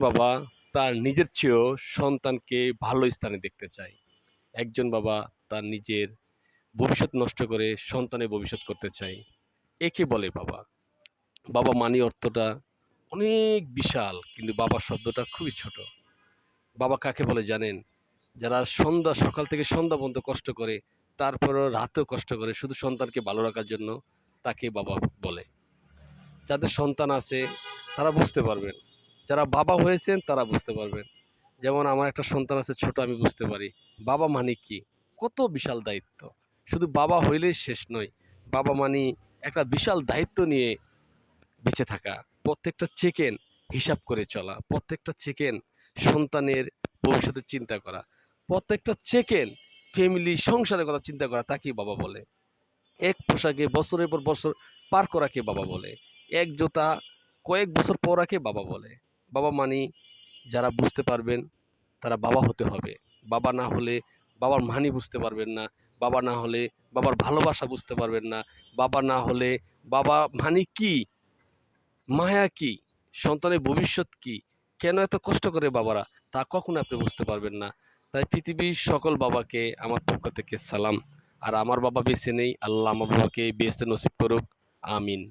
বাবা তার নিজের চেয়েও সন্তানকে ভালো স্থানে দেখতে চায়। একজন বাবা তার নিজের ভবিষ্যৎ নষ্ট করে সন্তানের ভবিষ্যৎ করতে চায়। একে বলে বাবা। বাবা মানি অর্থটা অনেক বিশাল, কিন্তু বাবা শব্দটা খুবই ছোট। বাবা কাকে বলে জানেন? যারা সকাল থেকে সন্ধ্যা পর্যন্ত কষ্ট করে, তারপরেও রাতেও কষ্ট করে শুধু সন্তানকে ভালো রাখার জন্য, তাকে বাবা বলে। যাদের সন্তান আছে তারা বুঝতে পারবেন। যারা বাবা হয়েছেন তারা বুঝতে পারবেন। যেমন আমার একটা সন্তান আছে ছোট, আমি বুঝতে পারি। বাবা মানে কি? কত বিশাল দায়িত্ব। শুধু বাবা হইলেই শেষ নয়। বাবা মানি একটা বিশাল দায়িত্ব নিয়ে বেঁচে থাকা। প্রত্যেকটা সেকেন্ড হিসাব করে চলা। প্রত্যেকটা সেকেন্ড সন্তানের ভবিষ্যতের চিন্তা করা। প্রত্যেকটা সেকেন্ড ফ্যামিলি, সংসারের কথা চিন্তা করা, তাকেই বাবা বলে। এক পোশাকে বছরের পর বছর পার করাকে বাবা বলে। এক জুতা কয়েক বছর পরাকে বাবা বলে। বাবা মানি যারা বুঝতে পারবেন তারা বাবা হতে হবে। বাবা না হলে বাবার মানি বুঝতে পারবেন না। বাবা না হলে বাবার ভালোবাসা বুঝতে পারবেন না। বাবা না হলে বাবা মানে কি, মায়া কি, সন্তানের ভবিষ্যৎ কি, কেন এত কষ্ট করে বাবারা, তা কখনো আপনি বুঝতে পারবেন না। তাই পৃথিবীর সকল বাবাকে আমার পক্ষ থেকে সালাম। আর আমার বাবা বেঁচে নেই, আল্লাহ আমার বাবাকে বেহেশতে নসিব করুক। আমিন।